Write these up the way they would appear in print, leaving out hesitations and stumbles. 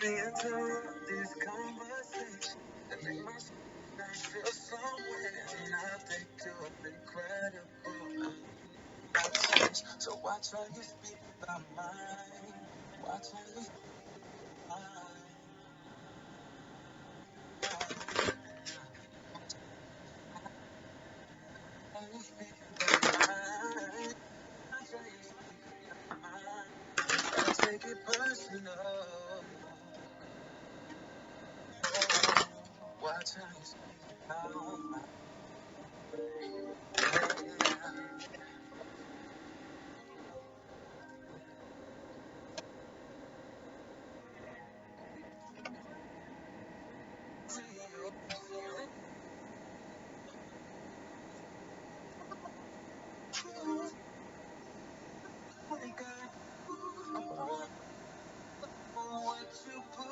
me interrupt this conversation and make my feel somewhere. And I think you're incredible. So watch how you speak about mine. Watch how you speak how you speak about mine. Watch how you speak about mine. I take it personal. Watch how you speak about mine. What you put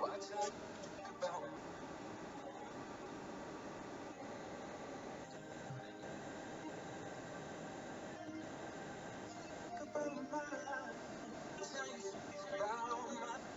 watch how you speak about mine. Watch how you speak about mine.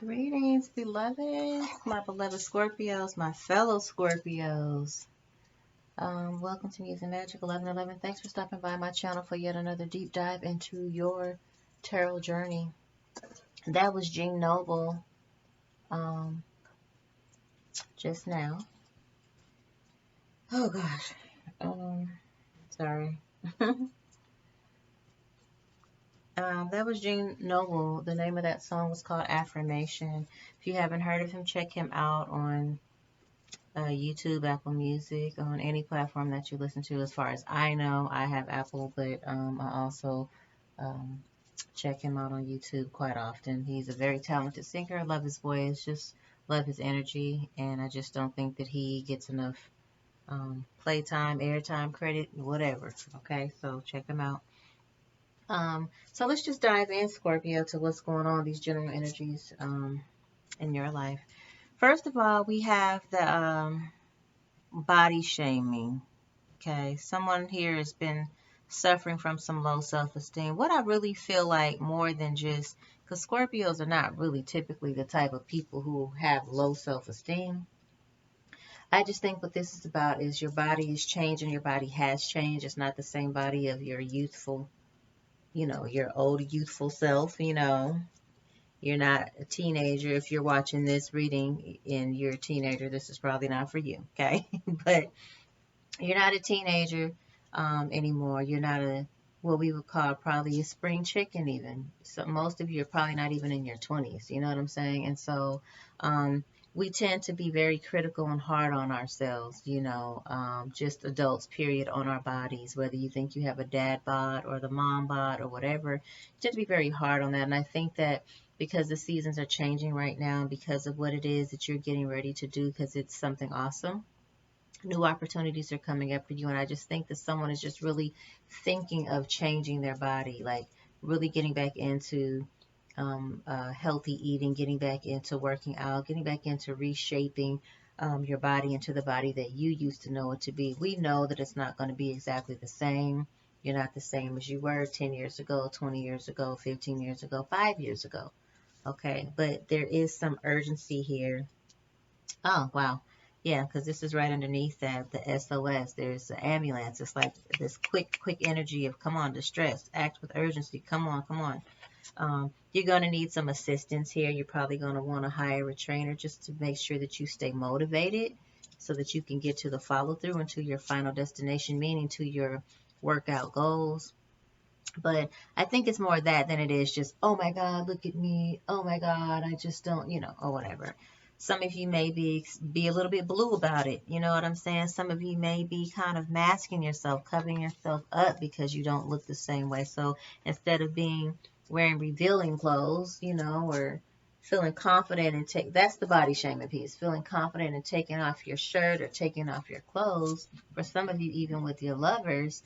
Greetings, beloved, my beloved Scorpios, my fellow Scorpios. Welcome to Muse and Magic 1111. Thanks for stopping by my channel for yet another deep dive into your tarot journey. That was Jean Noble just now. Oh gosh. Sorry. That was Jean Noble. The name of that song was called Affirmation. If you haven't heard of him, check him out on YouTube, Apple Music, on any platform that you listen to. As far as I know, I have Apple, but I also check him out on YouTube quite often. He's a very talented singer. I love his voice, just love his energy, and I just don't think that he gets enough playtime, airtime, credit, whatever. Okay, so check him out. So let's just dive in, Scorpio, to what's going on, these general energies in your life. First of all, we have the body shaming. Okay, someone here has been suffering from some low self-esteem. What I really feel like, more than just, because Scorpios are not really typically the type of people who have low self-esteem. I just think what this is about is your body is changing. Your body has changed. It's not the same body of your youthful, your old youthful self. You're not a teenager. If you're watching this reading and you're a teenager, this is probably not for you, okay? But you're not a teenager anymore. You're not what we would call probably a spring chicken even. So most of you are probably not even in your 20s, you know what I'm saying? And so we tend to be very critical and hard on ourselves, just adults, period, on our bodies, whether you think you have a dad bod or the mom bod or whatever. You tend to be very hard on that. And I think that because the seasons are changing right now, because of what it is that you're getting ready to do, because it's something awesome, new opportunities are coming up for you. And I just think that someone is just really thinking of changing their body, like really getting back into healthy eating, getting back into working out, getting back into reshaping your body into the body that you used to know it to be. We know that it's not going to be exactly the same. You're not the same as you were 10 years ago, 20 years ago, 15 years ago, 5 years ago. Okay, but there is some urgency here. Oh, wow. Yeah, because this is right underneath that, the SOS. There's the ambulance. It's like this quick energy of, come on, distress, act with urgency. Come on, come on. You're going to need some assistance here. You're probably going to want to hire a trainer just to make sure that you stay motivated so that you can get to the follow through and to your final destination, meaning to your workout goals. But I think it's more that than it is just, oh my God, look at me. Oh my God, I just don't, or whatever. Some of you may be a little bit blue about it. You know what I'm saying? Some of you may be kind of masking yourself, covering yourself up because you don't look the same way. So instead of wearing revealing clothes, or feeling confident and that's the body shaming piece, feeling confident in taking off your shirt or taking off your clothes. For some of you, even with your lovers,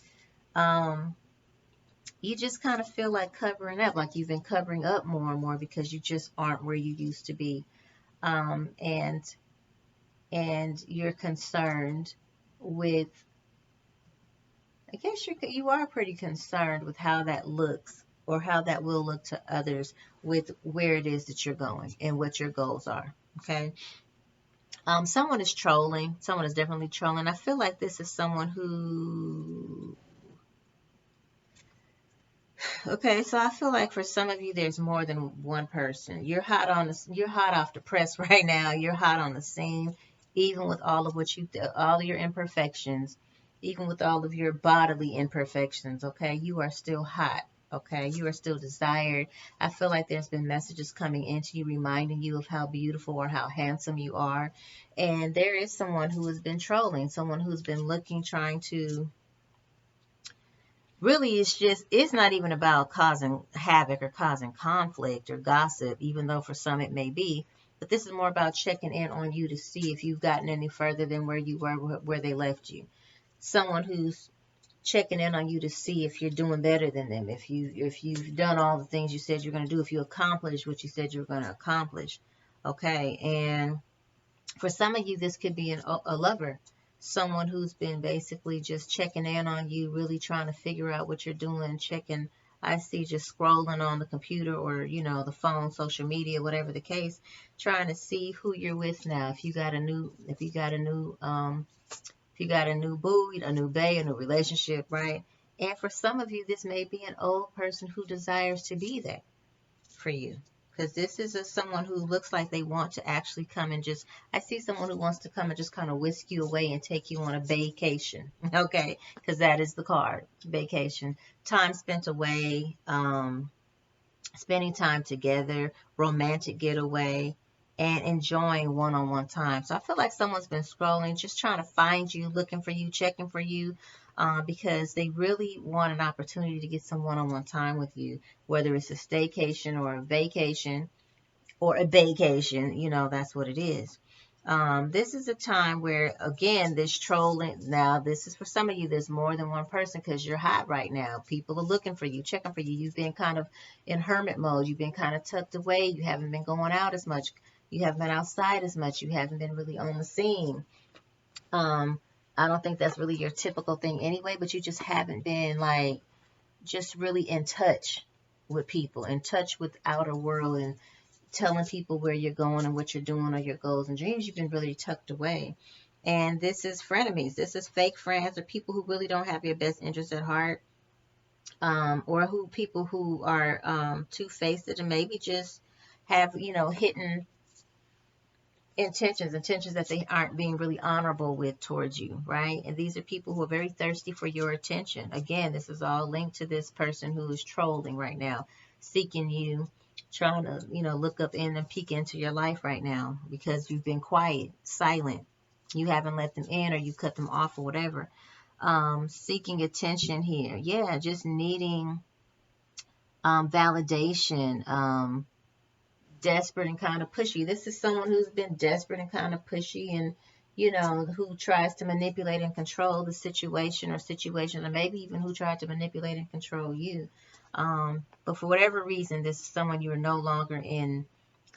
you just kind of feel like covering up, like you've been covering up more and more because you just aren't where you used to be. And you're concerned with, I guess you are pretty concerned with how that looks or how that will look to others with where it is that you're going and what your goals are. Okay. Someone is trolling. Someone is definitely trolling. I feel like this is someone who, okay, so I feel like for some of you, there's more than one person. You're hot off the press right now. You're hot on the scene, even with all of all your imperfections, even with all of your bodily imperfections. Okay, you are still hot. Okay, you are still desired. I feel like there's been messages coming into you reminding you of how beautiful or how handsome you are. And there is someone who has been trolling, someone who's been looking, trying to, really, it's not even about causing havoc or causing conflict or gossip, even though for some it may be. But this is more about checking in on you to see if you've gotten any further than where you were, where they left you. Someone who's checking in on you to see if you're doing better than them, if you've done all the things you said you're going to do, if you accomplished what you said you were going to accomplish. Okay, and for some of you, this could be a lover, someone who's been basically just checking in on you, really trying to figure out what you're doing, checking. I see just scrolling on the computer or, the phone, social media, whatever the case, trying to see who you're with now. If you got a new boo, a new bae, a new relationship, right? And for some of you, this may be an old person who desires to be there for you. Because this is someone who looks like they want to actually come and just, I see someone who wants to come and just kind of whisk you away and take you on a vacation. Okay, because that is the card, vacation. Time spent away, spending time together, romantic getaway, and enjoying one-on-one time. So I feel like someone's been scrolling, just trying to find you, looking for you, checking for you, because they really want an opportunity to get some one-on-one time with you, whether it's a staycation or a vacation or a vacation, that's what it is. This is a time where, again, this trolling, now this is for some of you, there's more than one person because you're hot right now. People are looking for you, checking for you. You've been kind of in hermit mode. You've been kind of tucked away. You haven't been going out as much. You haven't been outside as much. You haven't been really on the scene. I don't think that's really your typical thing anyway, but you just haven't been like just really in touch with people, in touch with outer world and telling people where you're going and what you're doing or your goals and dreams. You've been really tucked away. And this is frenemies. This is fake friends or people who really don't have your best interest at heart, or people who are two-faced and maybe just have, hidden intentions that they aren't being really honorable with towards you, right? And these are people who are very thirsty for your attention. Again, this is all linked to this person who is trolling right now, seeking you, trying to, look up in and peek into your life right now because you've been quiet, silent. You haven't let them in or you cut them off or whatever. Seeking attention here. Yeah, just needing validation, desperate and kind of pushy. This is someone who's been desperate and kind of pushy and, who tries to manipulate and control the situation or maybe even who tried to manipulate and control you. But for whatever reason, this is someone you are no longer in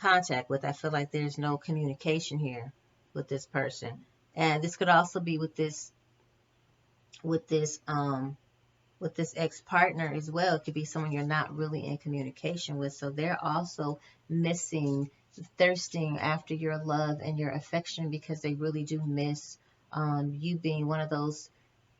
contact with. I feel like there's no communication here with this person. And this could also be with this with this ex-partner as well. It could be someone you're not really in communication with. So they're also missing, thirsting after your love and your affection, because they really do miss you being one of those,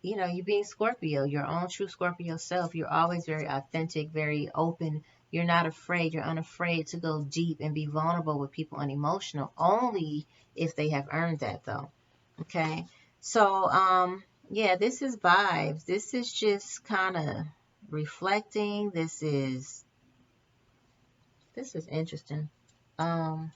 you being Scorpio, your own true Scorpio self. You're always very authentic, very open. You're not afraid. You're unafraid to go deep and be vulnerable with people and emotional, only if they have earned that, though. Okay. So, yeah, this is vibes. This is just kind of reflecting. This is interesting. Um,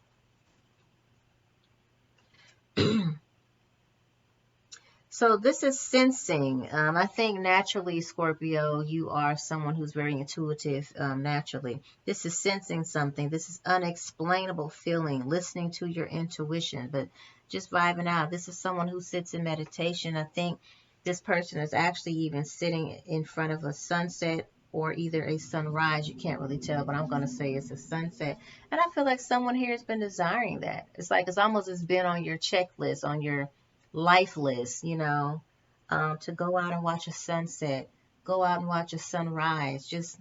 So this is sensing. I think naturally, Scorpio, you are someone who's very intuitive naturally. This is sensing something. This is unexplainable feeling, listening to your intuition, but just vibing out. This is someone who sits in meditation. I think this person is actually even sitting in front of a sunset or either a sunrise. You can't really tell, but I'm going to say it's a sunset. And I feel like someone here has been desiring that. It's like it's been on your checklist, on your lifeless, to go out and watch a sunset, go out and watch a sunrise, just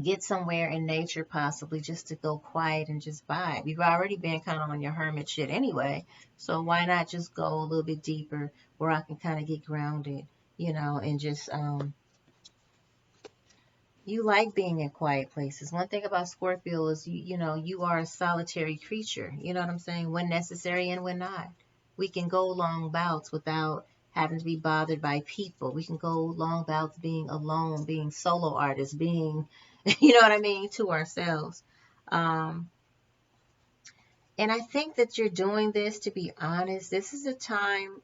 get somewhere in nature, possibly just to go quiet and just vibe. You've already been kind of on your hermit shit anyway, so why not just go a little bit deeper where I can kind of get grounded, and just, you like being in quiet places. One thing about Scorpio is you are a solitary creature. You know what I'm saying? When necessary and when not. We can go long bouts without having to be bothered by people. We can go long bouts being alone, being solo artists, being, you know what I mean, to ourselves. Um, and I think that you're doing this, to be honest. This is a time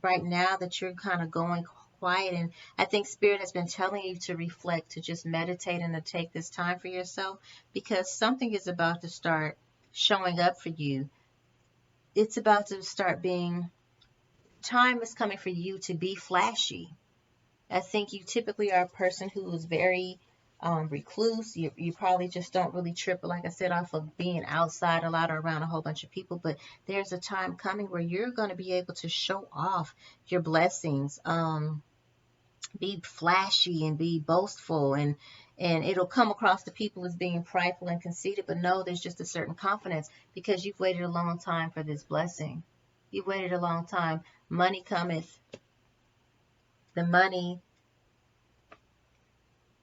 right now that you're kind of going quiet, and I think Spirit has been telling you to reflect, to just meditate, and to take this time for yourself, because something is about to start showing up for you. It's about to start being, time is coming for you to be flashy. I think you typically are a person who is very recluse. You probably just don't really trip, like I said, off of being outside a lot or around a whole bunch of people. But there's a time coming where you're going to be able to show off your blessings, be flashy and be boastful, and it'll come across to people as being prideful and conceited. But no, there's just a certain confidence, because you've waited a long time for this blessing. You've waited a long time. Money cometh. The money.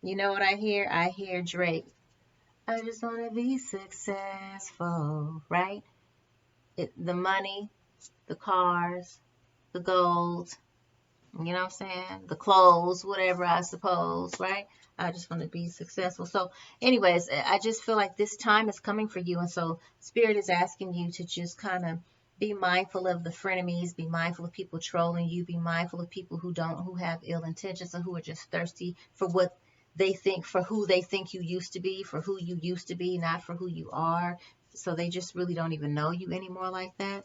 You know what I hear? I hear Drake. I just want to be successful, right? The money, the cars, the gold, you know what I'm saying? The clothes, whatever, I suppose, right? I just want to be successful. So, anyways, I just feel like this time is coming for you. And so, Spirit is asking you to just kind of be mindful of the frenemies, be mindful of people trolling you, be mindful of people who have ill intentions, or who are just thirsty for what they think, for who they think you used to be, for who you used to be, not for who you are. So they just really don't even know you anymore like that.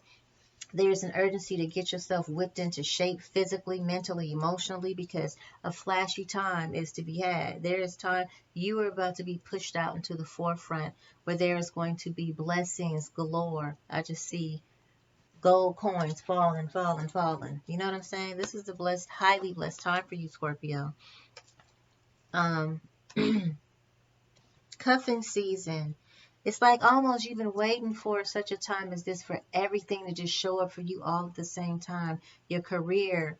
There's an urgency to get yourself whipped into shape physically, mentally, emotionally, because a flashy time is to be had. There is time, you are about to be pushed out into the forefront, where there is going to be blessings galore. I just see gold coins falling, falling, falling. You know what I'm saying? This is the blessed, highly blessed time for you, Scorpio. Um, Cuffing season. It's like almost you've been waiting for such a time as this, for everything to just show up for you all at the same time. Your career,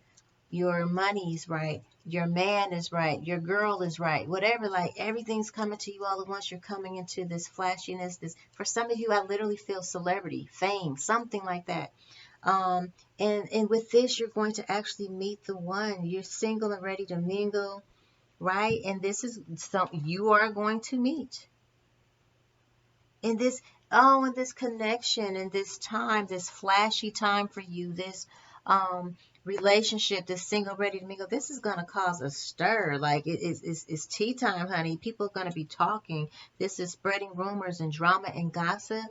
your money's right, your man is right, your girl is right, whatever, like everything's coming to you all at once. You're coming into this flashiness. This, for some of you, I literally feel celebrity, fame, something like that. And with this, you're going to actually meet the one. You're single and ready to mingle, right? And this is something you are going to meet. And this, oh, and this connection and this time, this flashy time for you, this relationship, this single ready to mingle, this is going to cause a stir. Like it's tea time, honey. People are going to be talking. This is spreading rumors and drama and gossip.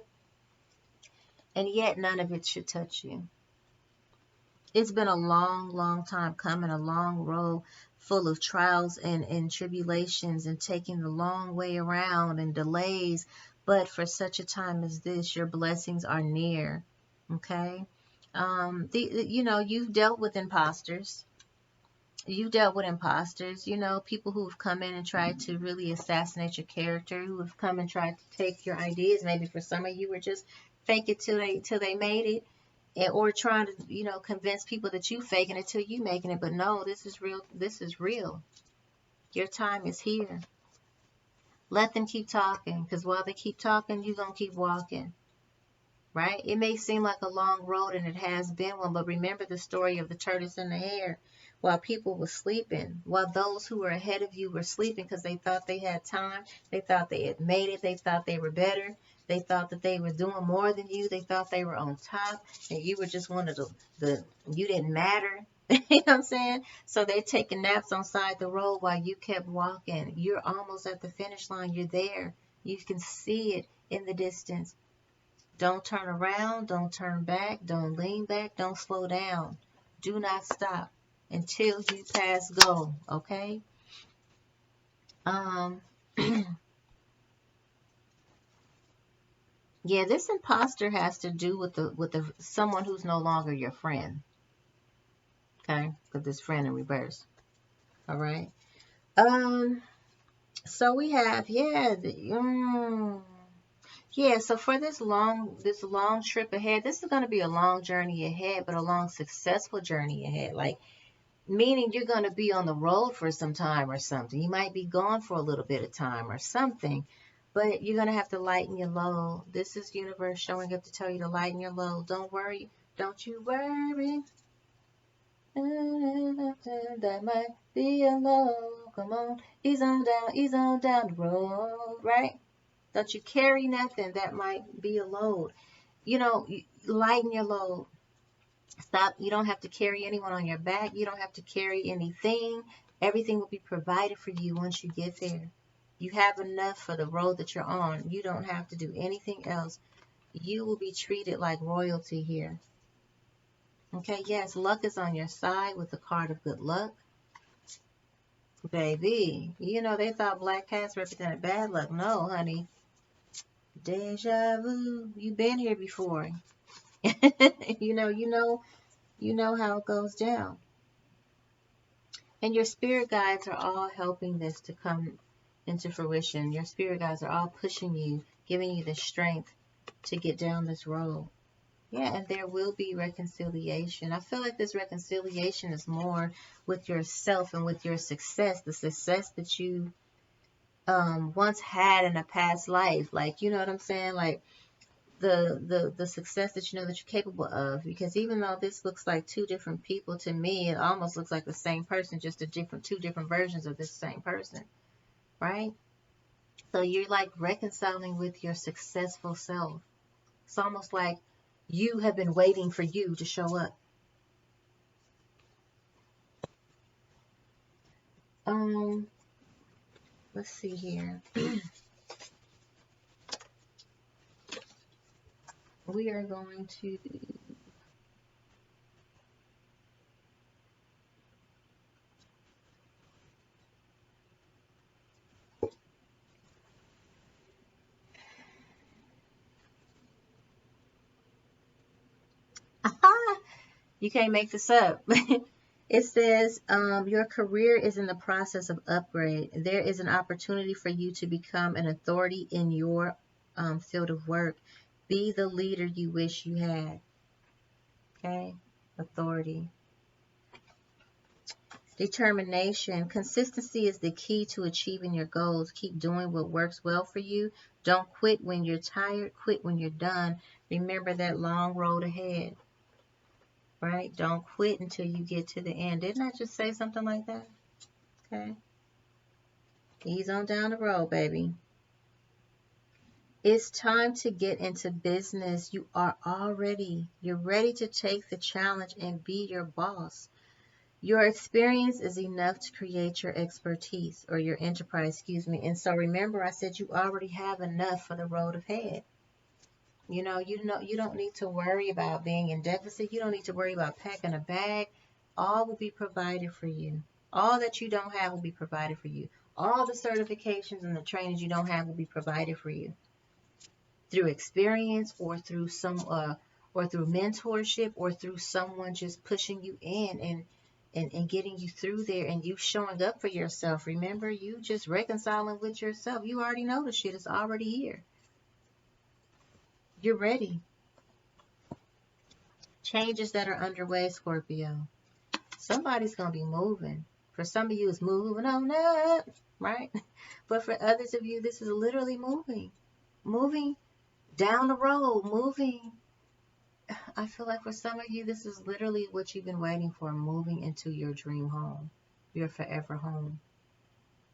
And yet none of it should touch you. It's been a long, long time coming, a long road full of trials and tribulations, and taking the long way around and delays. But for such a time as this, your blessings are near. Okay? You've dealt with imposters. You dealt with imposters, you know, people who've come in and tried to really assassinate your character, who have come and tried to take your ideas. Maybe for some of you were just fake it till they made it, or trying to, you know, convince people that you faking it till you making it. But no, this is real. This is real. Your time is here. Let them keep talking, because while they keep talking, you gonna keep walking. Right? It may seem like a long road, and it has been one, but remember the story of the tortoise and the hare. While people were sleeping, while those who were ahead of you were sleeping because they thought they had time, they thought they had made it, they thought they were better, they thought that they were doing more than you, they thought they were on top, and you were just one of the you didn't matter. You know what I'm saying? So they're taking naps on side the road while you kept walking. You're almost at the finish line. You're there. You can see it in the distance. Don't turn around, don't turn back, don't lean back, don't slow down. Do not stop until you pass go, okay? Um yeah, this imposter has to do with the someone who's no longer your friend. Okay? With this friend in reverse. All right. So we have yeah, so for this long trip ahead, this is going to be a long journey ahead, but a long successful journey ahead. Like, meaning you're going to be on the road for some time or something. You might be gone for a little bit of time or something, but you're going to have to lighten your load. This is universe showing up to tell you to lighten your load. Don't worry. Don't you worry. That might be a load. Come on. Ease on down the road. Right? Don't you carry nothing that might be a load. You know, lighten your load. Stop. You don't have to carry anyone on your back. You don't have to carry anything. Everything will be provided for you once you get there. You have enough for the road that you're on. You don't have to do anything else. You will be treated like royalty here. Okay, yes, luck is on your side with the card of good luck. Baby, you know, they thought black cats represented bad luck. No, honey. Deja vu. You've been here before. You know how it goes down. And your spirit guides are all helping this to come into fruition. Your spirit guides are all pushing you, giving you the strength to get down this road. Yeah, and there will be reconciliation. I feel like this reconciliation is more with yourself and with your success, the success that you once had in a past life. Like, you know what I'm saying? Like, the success that you know that you're capable of, because even though this looks like two different people, to me it almost looks like the same person, just two different versions of this same person, right? So you're like reconciling with your successful self. It's almost like you have been waiting for you to show up. Let's see here. We are going to you can't make this up. It says your career is in the process of upgrade. There is an opportunity for you to become an authority in your field of work. Be the leader you wish you had. Okay, authority. Determination. Consistency is the key to achieving your goals. Keep doing what works well for you. Don't quit when you're tired. Quit when you're done. Remember that long road ahead. Right? Don't quit until you get to the end. Didn't I just say something like that? Okay. Ease on down the road, baby. It's time to get into business. You're ready to take the challenge and be your boss. Your experience is enough to create your expertise, or your enterprise, excuse me. And so remember, I said you already have enough for the road ahead. You don't need to worry about being in deficit. You don't need to worry about packing a bag. All will be provided for you. All that you don't have will be provided for you. All the certifications and the trainings you don't have will be provided for you through experience, or through or through mentorship, or through someone just pushing you in and and getting you through there, and you showing up for yourself. Remember, you just reconciling with yourself. You already know the shit is already here. You're ready. Changes that are underway, Scorpio. Somebody's going to be moving. For some of you, it's moving on up, right? But for others of you, this is literally moving. Moving down the road, moving. I feel like for some of you, this is literally what you've been waiting for, moving into your dream home, your forever home.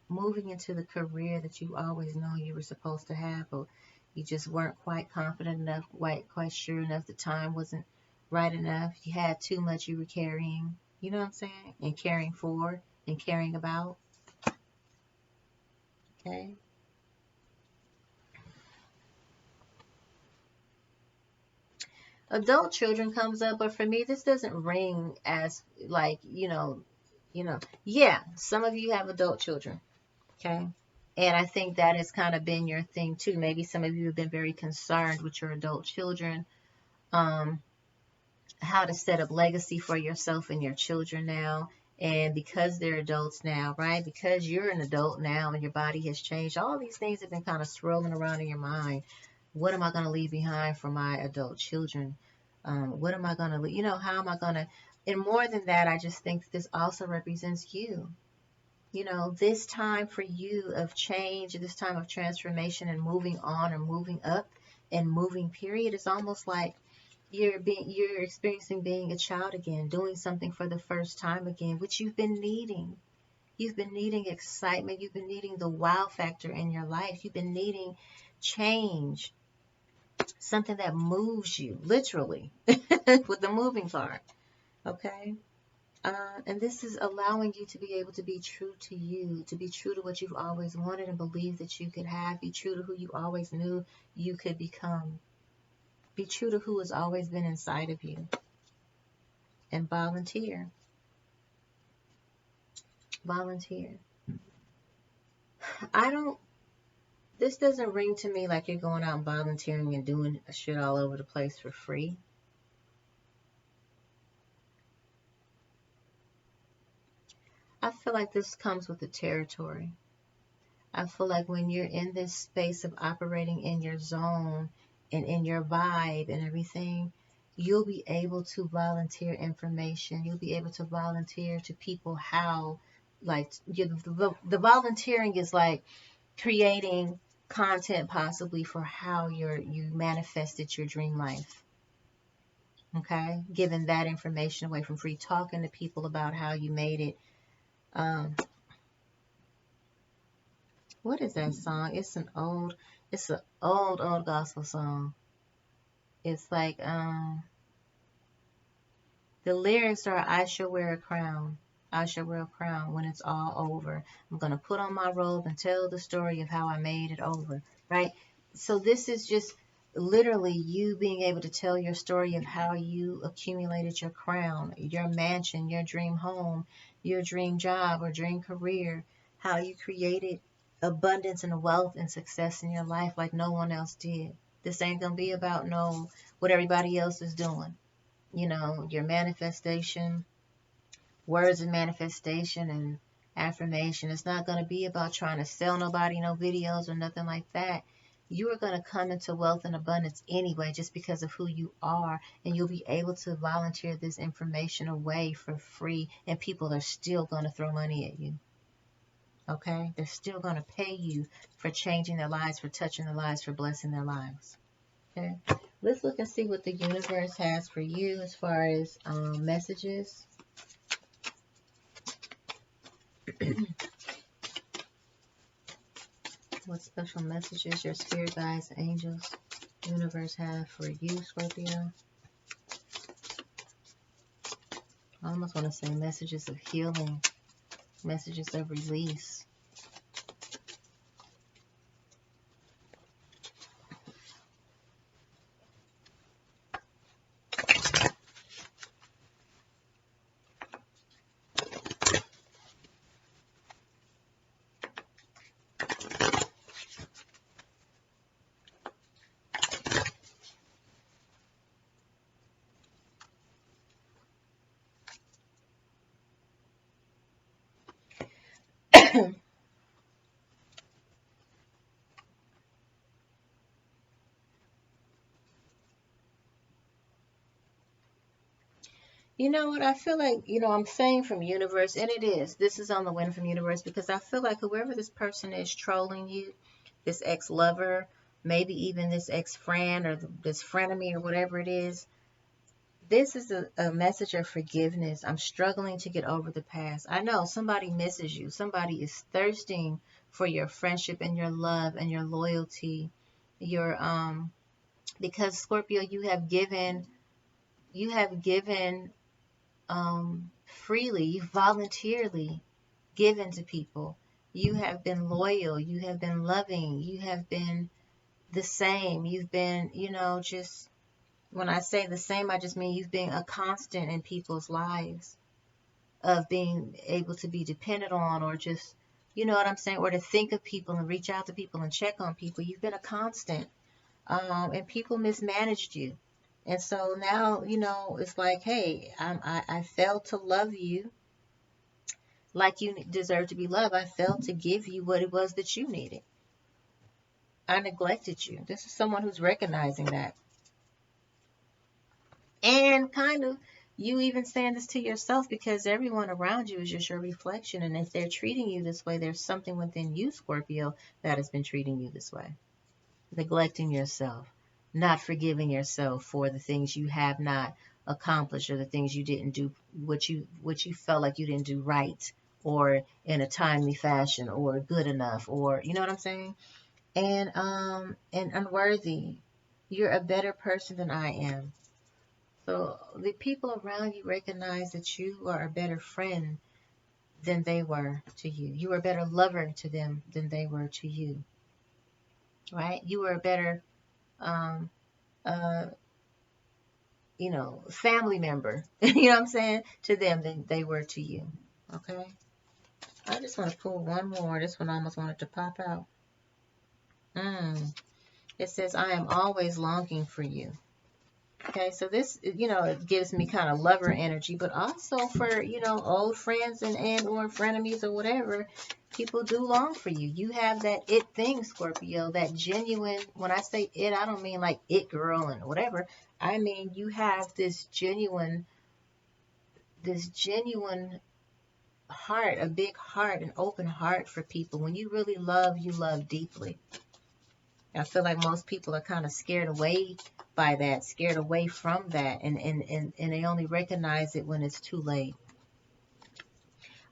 Moving into the career that you always know you were supposed to have, but you just weren't quite confident enough, quite sure enough. The time wasn't right enough. You had too much you were carrying, you know what I'm saying? And caring for and caring about. Okay. Adult children comes up, but for me, this doesn't ring as like, yeah, some of you have adult children. Okay. And I think that has kind of been your thing too. Maybe some of you have been very concerned with your adult children, how to set up legacy for yourself and your children now. And because they're adults now, right? Because you're an adult now and your body has changed, all these things have been kind of swirling around in your mind. What am I going to leave behind for my adult children? What am I going to, how am I going to, and more than that, I just think this also represents you. This time for you of change, this time of transformation and moving on or moving up and moving period, is almost like you're experiencing being a child again, doing something for the first time again, which you've been needing. You've been needing excitement. You've been needing the wow factor in your life. You've been needing change, something that moves you, literally, with the moving part, okay? And this is allowing you to be able to be true to you, to be true to what you've always wanted and believed that you could have, be true to who you always knew you could become, be true to who has always been inside of you, and volunteer. Volunteer. This doesn't ring to me like you're going out and volunteering and doing shit all over the place for free. I feel like this comes with the territory. I feel like when you're in this space of operating in your zone and in your vibe and everything, you'll be able to volunteer information. You'll be able to volunteer to people how, like, the volunteering is like creating content possibly for how you manifested your dream life. Okay? Giving that information away from free, talking to people about how you made it. What is that song? It's an old gospel song. It's like, the lyrics are, I shall wear a crown. I shall wear a crown when it's all over. I'm going to put on my robe and tell the story of how I made it over, right? So this is just literally you being able to tell your story of how you accumulated your crown, your mansion, your dream home, your dream job or dream career, how you created abundance and wealth and success in your life like no one else did. This ain't going to be about what everybody else is doing. Your manifestation, words of manifestation and affirmation. It's not going to be about trying to sell nobody no videos or nothing like that. You are going to come into wealth and abundance anyway, just because of who you are, and you'll be able to volunteer this information away for free, and people are still going to throw money at you. Okay? They're still going to pay you for changing their lives, for touching their lives, for blessing their lives. Okay? Let's look and see what the universe has for you as far as messages. What special messages your spirit guides, angels, universe have for you, Scorpio? I almost want to say messages of healing, messages of release. You know what? I feel like, I'm saying from universe, and it is. This is on the win from universe because I feel like whoever this person is trolling you, this ex-lover, maybe even this ex-friend or this frenemy or whatever it is, this is a message of forgiveness. I'm struggling to get over the past. I know somebody misses you. Somebody is thirsting for your friendship and your love and your loyalty. Because Scorpio, you have given freely, you voluntarily given to people. You have been loyal, you have been loving, you have been the same. You've been, just when I say the same, I just mean you've been a constant in people's lives of being able to be dependent on, or just, you know what I'm saying, or to think of people and reach out to people and check on people. You've been a constant. And people mismanaged you. And so now, it's like, hey, I failed to love you like you deserve to be loved. I failed to give you what it was that you needed. I neglected you. This is someone who's recognizing that. And kind of you even saying this to yourself because everyone around you is just your reflection. And if they're treating you this way, there's something within you, Scorpio, that has been treating you this way. Neglecting yourself, not forgiving yourself for the things you have not accomplished or the things you didn't do, what you felt like you didn't do right or in a timely fashion or good enough, or you know what I'm saying? And unworthy. You're a better person than I am. So the people around you recognize that you are a better friend than they were to you. You were a better lover to them than they were to you. Right? You were a better um, uh, family member, you know what I'm saying, to them than they were to you. Okay? I just want to pull one more. This one almost wanted to pop out. It says, I am always longing for you. Okay, so this, it gives me kind of lover energy, but also for, old friends and or frenemies or whatever, people do long for you. You have that it thing, Scorpio, that genuine, when I say it, I don't mean like it girl and whatever. I mean, you have this genuine heart, a big heart, an open heart for people. When you really love, you love deeply. I feel like most people are kind of scared away by that, scared away from that, and they only recognize it when it's too late.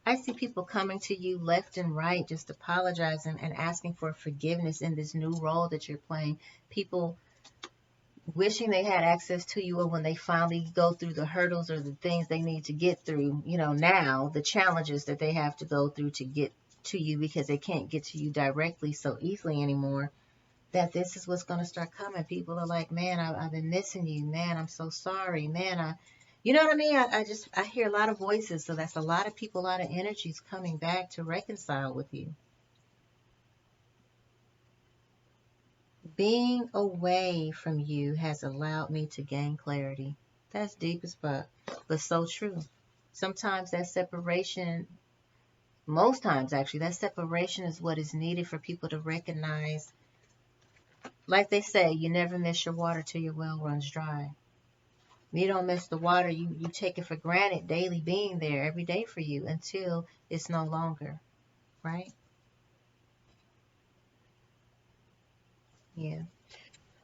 I see people coming to you left and right, just apologizing and asking for forgiveness in this new role that you're playing. People wishing they had access to you, or when they finally go through the hurdles or the things they need to get through, now the challenges that they have to go through to get to you because they can't get to you directly so easily anymore, that this is what's going to start coming. People are like, man, I've been missing you. Man, I'm so sorry. Man, you know what I mean? I hear a lot of voices. So that's a lot of people, a lot of energies coming back to reconcile with you. Being away from you has allowed me to gain clarity. That's deep as fuck, but so true. Sometimes that separation, most times actually, that separation is what is needed for people to recognize. Like they say, you never miss your water till your well runs dry. You don't miss the water, you take it for granted daily being there every day for you until it's no longer, right? Yeah.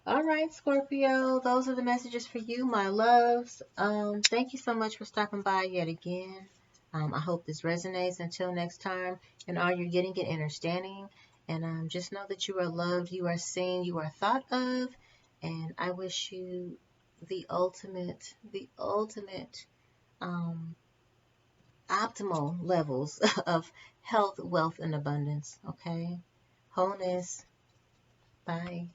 All right, Scorpio, those are the messages for you, my loves. Thank you so much for stopping by yet again. I hope this resonates. Until next time, and all you're getting it understanding. And just know that you are loved, you are seen, you are thought of. And I wish you the ultimate optimal levels of health, wealth, and abundance. Okay? Wholeness. Bye.